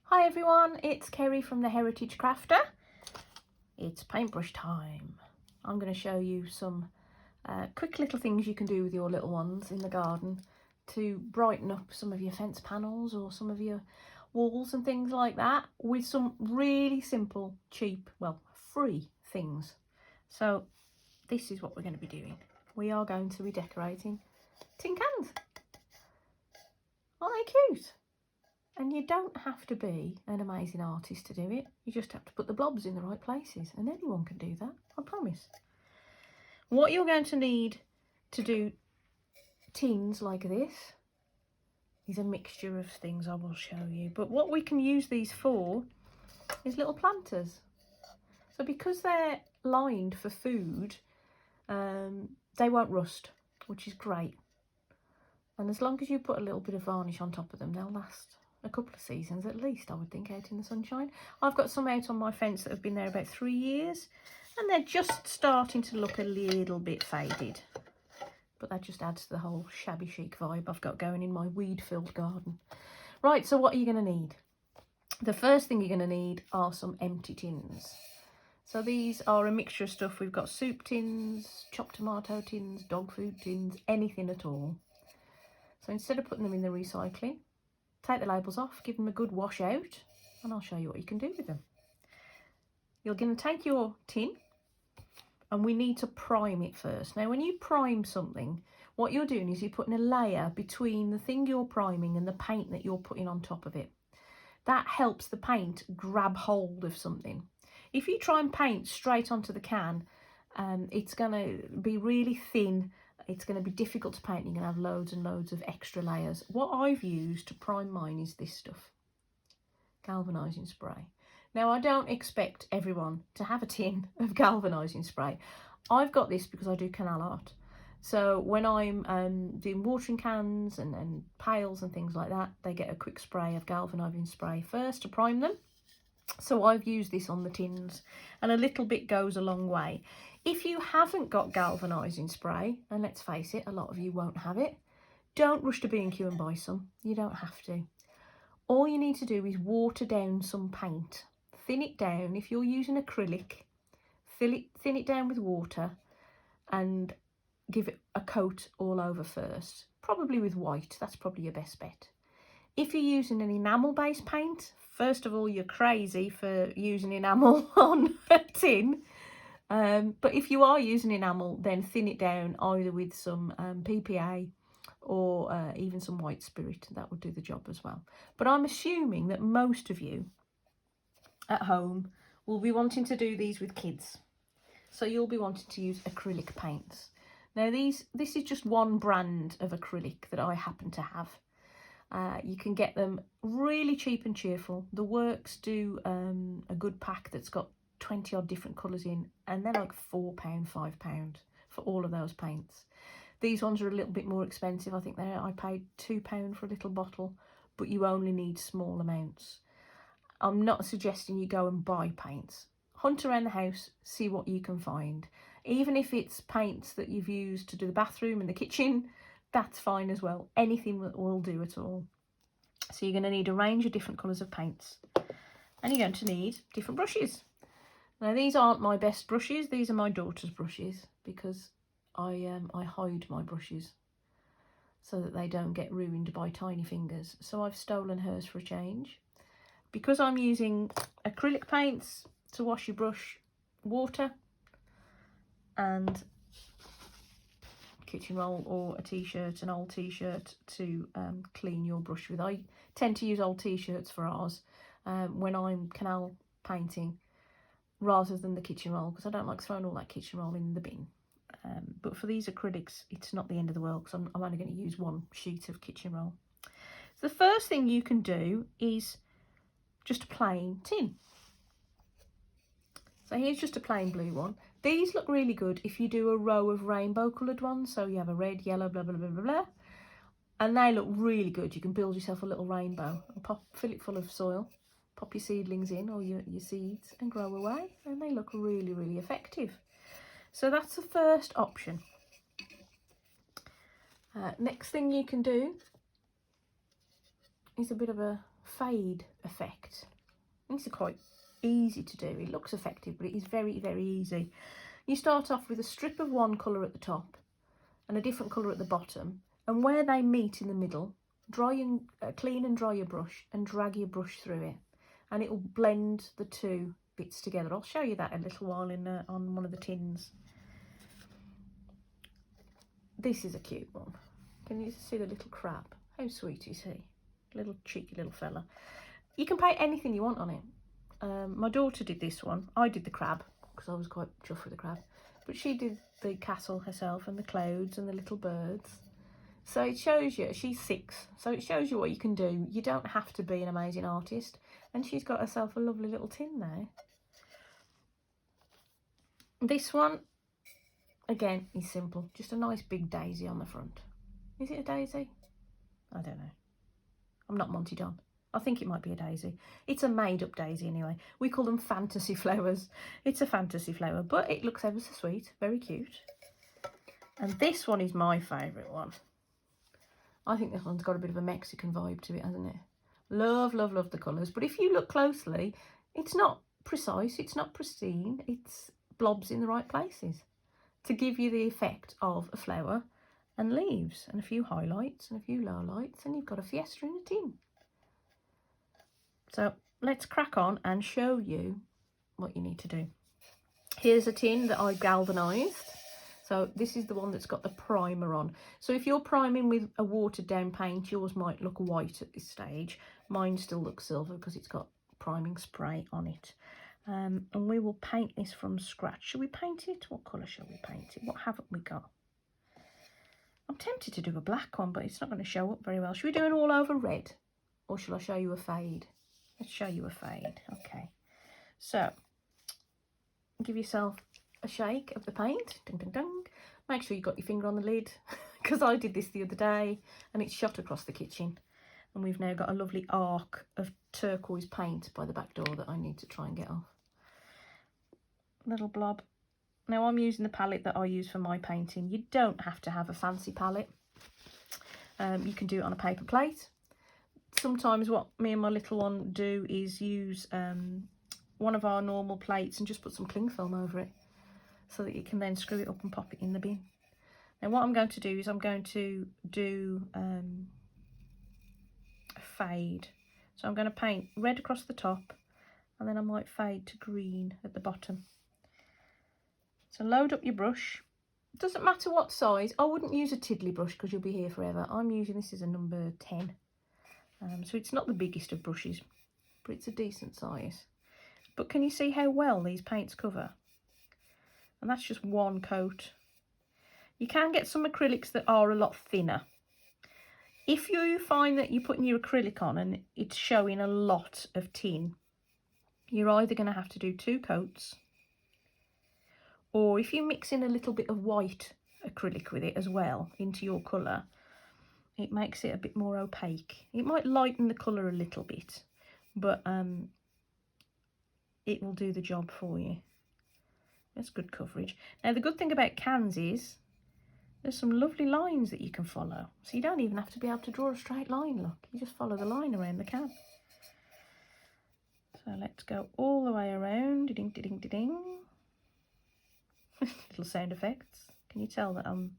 Hi everyone, it's Kerri from the Heritage Crafter. It's paintbrush time. I'm going to show you some quick little things you can do with your little ones in the garden to brighten up some of your fence panels or some of your walls and things like that with some really simple, cheap, well, free things. So this is what we're going to be doing. We are going to be decorating tin cans. Aren't they cute? And you don't have to be an amazing artist to do it. You just have to put the blobs in the right places, and anyone can do that, I promise. What you're going to need to do tins like this is a mixture of things I will show you. But what we can use these for is little planters. So because they're lined for food, they won't rust, which is great. And as long as you put a little bit of varnish on top of them, they'll last a couple of seasons at least, I would think, out in the sunshine. I've got some out on my fence that have been there about 3 years, and they're just starting to look a little bit faded. But that just adds to the whole shabby chic vibe I've got going in my weed-filled garden. Right, so what are you going to need? The first thing you're going to need are some empty tins. So these are a mixture of stuff. We've got soup tins, chopped tomato tins, dog food tins, anything at all. So instead of putting them in the recycling, take the labels off, give them a good wash out, and I'll show you what you can do with them. You're going to take your tin, and we need to prime it first. Now, when you prime something, what you're doing is you're putting a layer between the thing you're priming and the paint that you're putting on top of it. That helps the paint grab hold of something. If you try and paint straight onto the can, it's going to be really thin. It's going to be difficult to paint. You're going to have loads and loads of extra layers. What I've used to prime mine is this stuff, galvanising spray. Now, I don't expect everyone to have a tin of galvanising spray. I've got this because I do canal art. So when I'm doing watering cans and pails and things like that, they get a quick spray of galvanising spray first to prime them. So I've used this on the tins, and a little bit goes a long way. If you haven't got galvanising spray, and let's face it, a lot of you won't have it, don't rush to B&Q and buy some. You don't have to. All you need to do is water down some paint. Thin it down. If you're using acrylic, thin it down with water and give it a coat all over first. Probably with white. That's probably your best bet. If you're using an enamel-based paint, first of all, you're crazy for using enamel on a tin. But if you are using enamel, then thin it down either with some PPA or even some white spirit. That would do the job as well. But I'm assuming that most of you at home will be wanting to do these with kids. So you'll be wanting to use acrylic paints. Now this is just one brand of acrylic that I happen to have. You can get them really cheap and cheerful. The Works do a good pack that's got 20 odd different colours in, and they're like £4, £5 for all of those paints. These ones are a little bit more expensive. I think I paid £2 for a little bottle, but you only need small amounts. I'm not suggesting you go and buy paints. Hunt around the house, see what you can find. Even if it's paints that you've used to do the bathroom and the kitchen, that's fine as well. Anything will do at all. So you're going to need a range of different colours of paints, and you're going to need different brushes. Now, these aren't my best brushes. These are my daughter's brushes because I hide my brushes so that they don't get ruined by tiny fingers. So I've stolen hers for a change. Because I'm using acrylic paints to wash your brush, water and kitchen roll or a t-shirt, an old t-shirt to clean your brush with. I tend to use old t-shirts for ours when I'm canal painting rather than the kitchen roll, because I don't like throwing all that kitchen roll in the bin. But for these acrylics, it's not the end of the world, because I'm only going to use one sheet of kitchen roll. So the first thing you can do is just a plain tin. So here's just a plain blue one. These look really good if you do a row of rainbow coloured ones. So you have a red, yellow, blah, blah, blah, blah, blah. And they look really good. You can build yourself a little rainbow and fill it full of soil. Pop your seedlings in, or your seeds, and grow away. And they look really, really effective. So that's the first option. Next thing you can do is a bit of a fade effect. These are quite easy to do. It looks effective, but it is very, very easy. You start off with a strip of one colour at the top and a different colour at the bottom, and where they meet in the middle, clean and dry your brush and drag your brush through it, and it will blend the two bits together. I'll show you that in a little while on one of the tins. This is a cute one. Can you see the little crab? How sweet is he? Little cheeky little fella. You can paint anything you want on it. My daughter did this one. I did the crab because I was quite chuffed with the crab, but she did the castle herself and the clouds and the little birds. So it shows you, she's 6, so it shows you what you can do. You don't have to be an amazing artist, and she's got herself a lovely little tin there. This one, again, is simple. Just a nice big daisy on the front. Is it a daisy? I don't know. I'm not Monty Don. I think it might be a daisy. It's a made-up daisy anyway. We call them fantasy flowers. It's a fantasy flower, but it looks ever so sweet. Very cute. And this one is my favourite one. I think this one's got a bit of a Mexican vibe to it, hasn't it? Love, love, love the colours. But if you look closely, it's not precise. It's not pristine. It's blobs in the right places to give you the effect of a flower and leaves and a few highlights and a few lowlights, and you've got a fiesta in a tin. So let's crack on and show you what you need to do. Here's a tin that I galvanised. So this is the one that's got the primer on. So if you're priming with a watered down paint, yours might look white at this stage. Mine still looks silver because it's got priming spray on it. And we will paint this from scratch. Shall we paint it? What colour shall we paint it? What haven't we got? I'm tempted to do a black one, but it's not going to show up very well. Should we do an all over red? Or shall I show you a fade? Let's show you a fade. Okay. So, give yourself a shake of the paint. Ding, ding, ding. Make sure you've got your finger on the lid, because I did this the other day and it shot across the kitchen. And we've now got a lovely arc of turquoise paint by the back door that I need to try and get off. Little blob. Now I'm using the palette that I use for my painting. You don't have to have a fancy palette. You can do it on a paper plate. Sometimes what me and my little one do is use one of our normal plates and just put some cling film over it so that you can then screw it up and pop it in the bin. Now what I'm going to do is I'm going to do a fade. So I'm going to paint red across the top, and then I might fade to green at the bottom. So load up your brush. It doesn't matter what size. I wouldn't use a tiddly brush because you'll be here forever. I'm using this as a number 10. So it's not the biggest of brushes, but it's a decent size. But can you see how well these paints cover? And that's just one coat. You can get some acrylics that are a lot thinner. If you find that you're putting your acrylic on and it's showing a lot of tin, you're either going to have to do 2 coats, or if you mix in a little bit of white acrylic with it as well into your colour, it makes it a bit more opaque. It might lighten the colour a little bit, but it will do the job for you. That's good coverage. Now the good thing about cans is there's some lovely lines that you can follow. So you don't even have to be able to draw a straight line, look. You just follow the line around the can. So let's go all the way around. Ding, ding, ding, ding. Little sound effects. Can you tell that I'm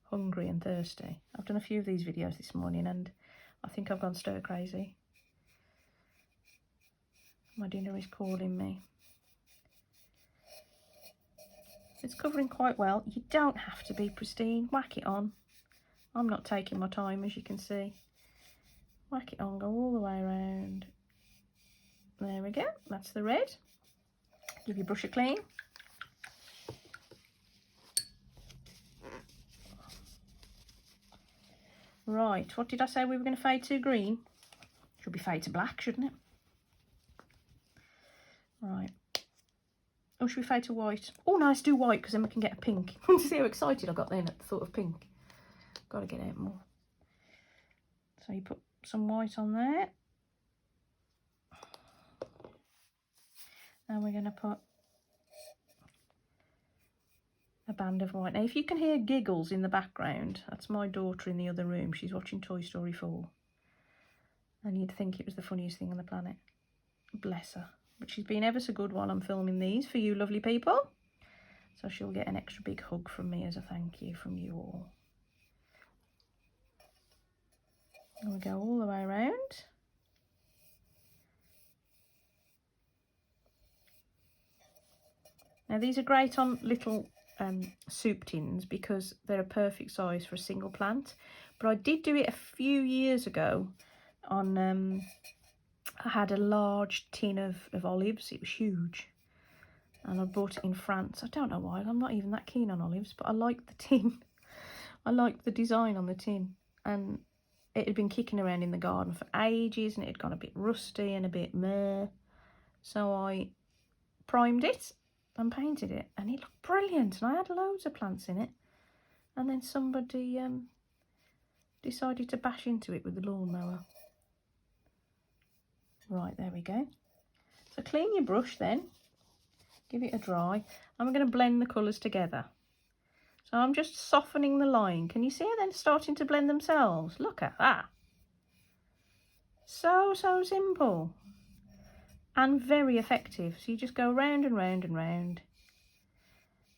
hungry and thirsty? I've done a few of these videos this morning and I think I've gone stir crazy. My dinner is calling me. It's covering quite well. You don't have to be pristine. Whack it on. I'm not taking my time, as you can see. Whack it on, go all the way around. There we go. That's the red. Give your brush a clean. Right, what did I say we were going to fade to? Green. Should be fade to black, shouldn't it? Right. Or should we fade to white? Oh, no, let's do white because then we can get a pink. See how excited I got then at the thought of pink. Got to get out more. So you put some white on there. And we're going to put a band of white. Now, if you can hear giggles in the background, that's my daughter in the other room. She's watching Toy Story 4. And you'd think it was the funniest thing on the planet. Bless her. But she's been ever so good while I'm filming these for you lovely people. So she'll get an extra big hug from me as a thank you from you all. And we go all the way around. Now these are great on little soup tins because they're a perfect size for a single plant. But I did do it a few years ago on, I had a large tin of olives. It was huge. And I bought it in France. I don't know why. I'm not even that keen on olives, but I liked the tin. I liked the design on the tin. And it had been kicking around in the garden for ages and it had gone a bit rusty and a bit meh. So I primed it and painted it and it looked brilliant. And I had loads of plants in it. And then somebody decided to bash into it with the lawnmower. Right, there we go. So clean your brush then. Give it a dry. And we're going to blend the colours together. So I'm just softening the line. Can you see them starting to blend themselves? Look at that. So simple. And very effective. So you just go round and round and round.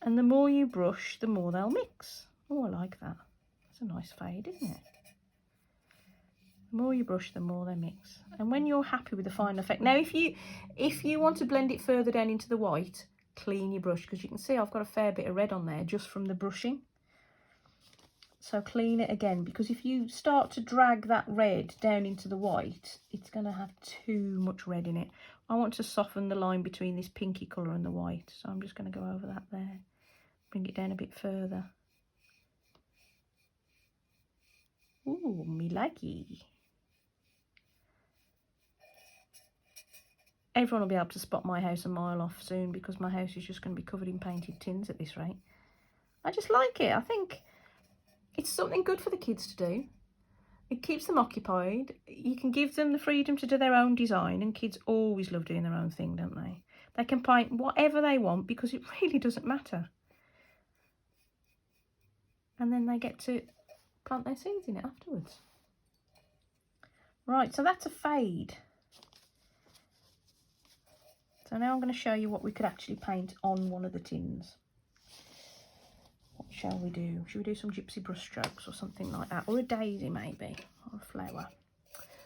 And the more you brush, the more they'll mix. Oh, I like that. That's a nice fade, isn't it? The more you brush, the more they mix. And when you're happy with the final effect. Now, if you want to blend it further down into the white, clean your brush, because you can see I've got a fair bit of red on there just from the brushing. So clean it again, because if you start to drag that red down into the white, it's going to have too much red in it. I want to soften the line between this pinky colour and the white. So I'm just going to go over that there. Bring it down a bit further. Ooh, me likey. Everyone will be able to spot my house a mile off soon because my house is just going to be covered in painted tins at this rate. I just like it. I think it's something good for the kids to do. It keeps them occupied. You can give them the freedom to do their own design, and kids always love doing their own thing, don't they? They can paint whatever they want because it really doesn't matter. And then they get to plant their seeds in it afterwards. Right, so that's a fade. So now I'm going to show you what we could actually paint on one of the tins. What shall we do? Should we do some gypsy brush strokes or something like that? Or a daisy maybe, or a flower.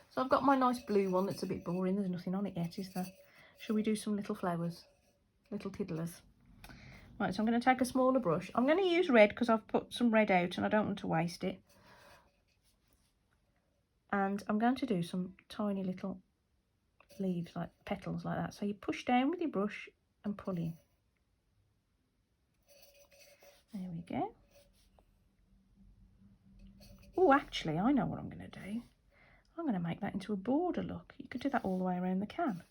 So I've got my nice blue one that's a bit boring. There's nothing on it yet, is there? Shall we do some little flowers? Little tiddlers. Right, so I'm going to take a smaller brush. I'm going to use red because I've put some red out and I don't want to waste it. And I'm going to do some tiny little leaves, like petals like that. So you push down with your brush and pull in. There we go. Oh, actually, I know what I'm going to do. I'm going to make that into a border, look. You could do that all the way around the can.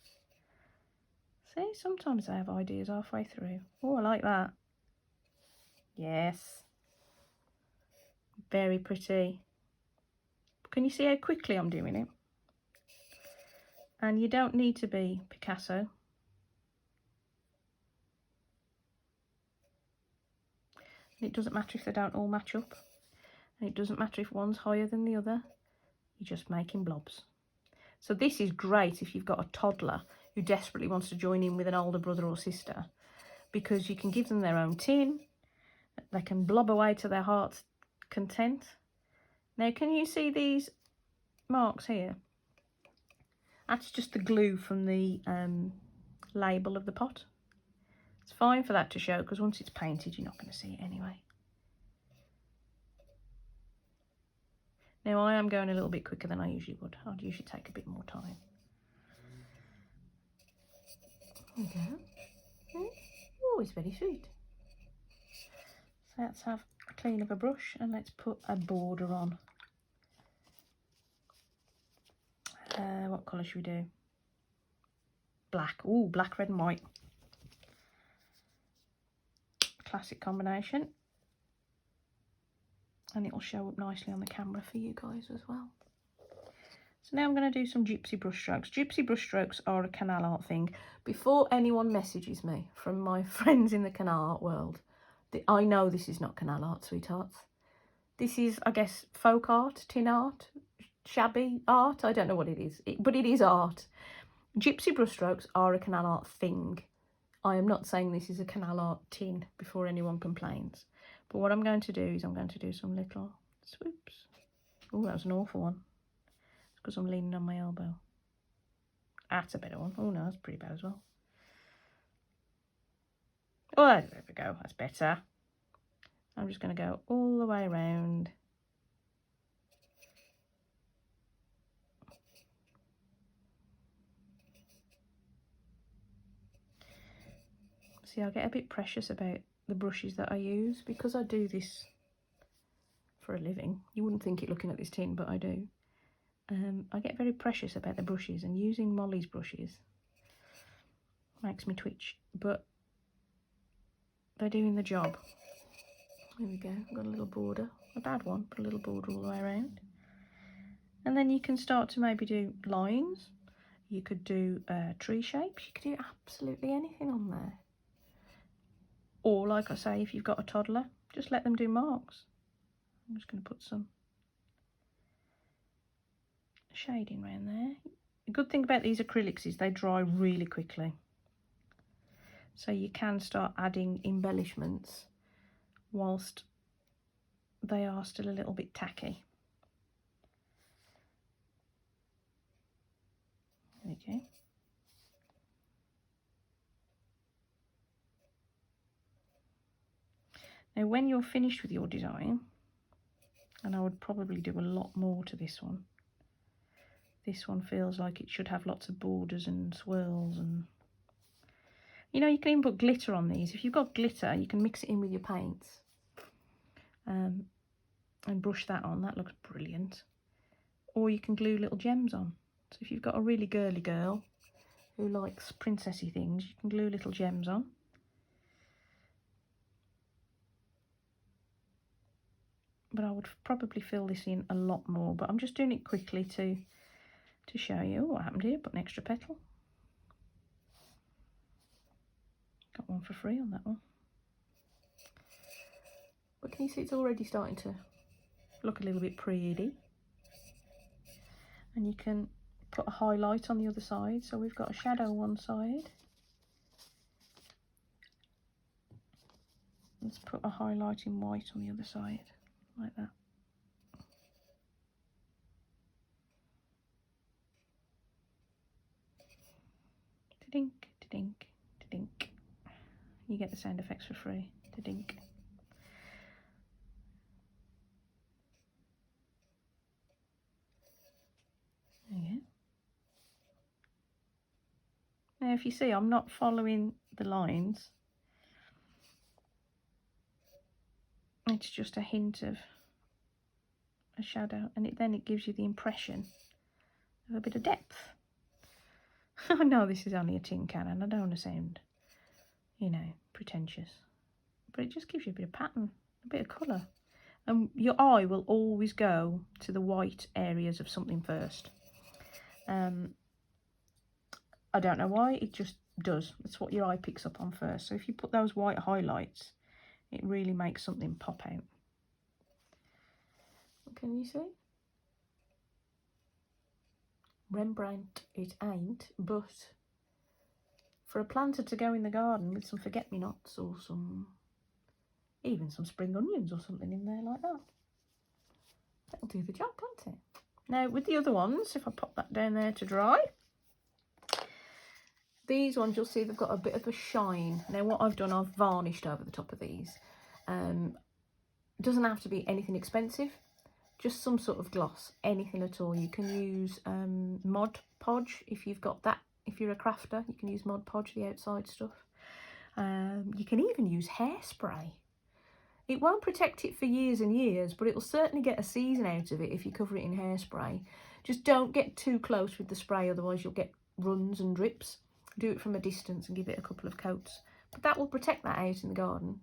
See, sometimes I have ideas halfway through. Oh, I like that. Yes. Very pretty. Can you see how quickly I'm doing it? And you don't need to be Picasso. It doesn't matter if they don't all match up. And it doesn't matter if one's higher than the other. You're just making blobs. So this is great if you've got a toddler who desperately wants to join in with an older brother or sister, because you can give them their own tin. They can blob away to their heart's content. Now, can you see these marks here? That's just the glue from the label of the pot. It's fine for that to show because once it's painted, you're not going to see it anyway. Now, I am going a little bit quicker than I usually would. I'd usually take a bit more time. There we go. Oh, it's very sweet. So let's have a clean of a brush and let's put a border on. What colour should we do? Black. Oh, black, red and white. Classic combination. And it'll show up nicely on the camera for you guys as well. So now I'm going to do some gypsy brush strokes. Gypsy brush strokes are a canal art thing. Before anyone messages me from my friends in the canal art world, I know this is not canal art, sweethearts. This is, I guess, folk art, tin art. shabby art. I don't know what it is, but it is art. Gypsy brushstrokes are a canal art thing. I am not saying this is a canal art tin before anyone complains. But what I'm going to do is I'm going to do some little swoops. Oh, that was an awful one. It's because I'm leaning on my elbow. That's a better one. Oh no, that's pretty bad as well. Oh, there we go. That's better. I'm just going to go all the way around. See, I get a bit precious about the brushes that I use because I do this for a living. You wouldn't think it looking at this tin, but I do. I get very precious about the brushes, and using Molly's brushes makes me twitch, but they're doing the job. There we go. I've got a little border, a bad one, but a little border all the way around. And then you can start to maybe do lines. You could do tree shapes. You could do absolutely anything on there. Or, like I say, if you've got a toddler, just let them do marks. I'm just going to put some shading around there. The good thing about these acrylics is they dry really quickly. So you can start adding embellishments whilst they are still a little bit tacky. There we go. Now when you're finished with your design, and I would probably do a lot more to this one. This one feels like it should have lots of borders and swirls, and you know, you can even put glitter on these. If you've got glitter, you can mix it in with your paints and brush that on. That looks brilliant. Or you can glue little gems on. So if you've got a really girly girl who likes princessy things, you can glue little gems on. But I would probably fill this in a lot more, but I'm just doing it quickly to show you. Oh, what happened here? Put an extra petal. Got one for free on that one. But can you see it's already starting to look a little bit pretty? And you can put a highlight on the other side. So we've got a shadow one side. Let's put a highlight in white on the other side, like that. Ta-dink, ta-dink, ta-dink. You get the sound effects for free. Ta-dink. There you go. Now if you see, I'm not following the lines. It's just a hint of a shadow, and then it gives you the impression of a bit of depth. I know this is only a tin can and I don't want to sound, you know, pretentious, but it just gives you a bit of pattern, a bit of colour. And your eye will always go to the white areas of something first. I don't know why, it just does. That's what your eye picks up on first. So if you put those white highlights, it really makes something pop out. Can you see? Rembrandt it ain't, but for a planter to go in the garden with some forget-me-nots or even some spring onions or something in there like that, that'll do the job, can't it? Now with the other ones, if I pop that down there to dry, these ones you'll see they've got a bit of a shine. Now what I've done, I've varnished over the top of these. It doesn't have to be anything expensive, just some sort of gloss, anything at all. You can use Mod Podge if you've got that. If you're a crafter, you can use Mod Podge, the outside stuff. You can even use hairspray. It won't protect it for years and years, but it'll certainly get a season out of it if you cover it in hairspray. Just don't get too close with the spray, otherwise you'll get runs and drips. Do it from a distance and give it a couple of coats. But that will protect that out in the garden,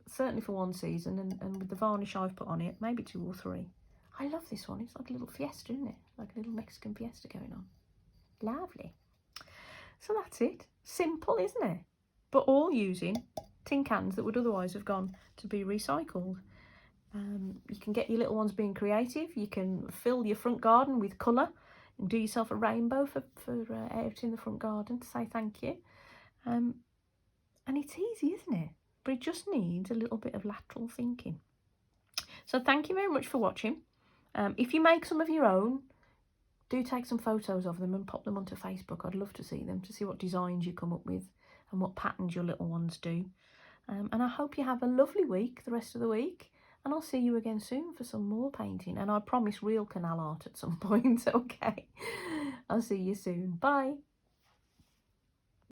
certainly for one season, and with the varnish I've put on it, maybe 2 or 3. I love this one. It's like a little fiesta, isn't it? Like a little Mexican fiesta going on. Lovely. So that's it. Simple, isn't it? But all using tin cans that would otherwise have gone to be recycled. You can get your little ones being creative. You can fill your front garden with colour and do yourself a rainbow for out in the front garden to say thank you. And it's easy, isn't it? But it just needs a little bit of lateral thinking. So thank you very much for watching. If you make some of your own, do take some photos of them and pop them onto Facebook. I'd love to see them, to see what designs you come up with and what patterns your little ones do. And I hope you have a lovely week, the rest of the week. And I'll see you again soon for some more painting. And I promise real canal art at some point, okay? I'll see you soon. Bye.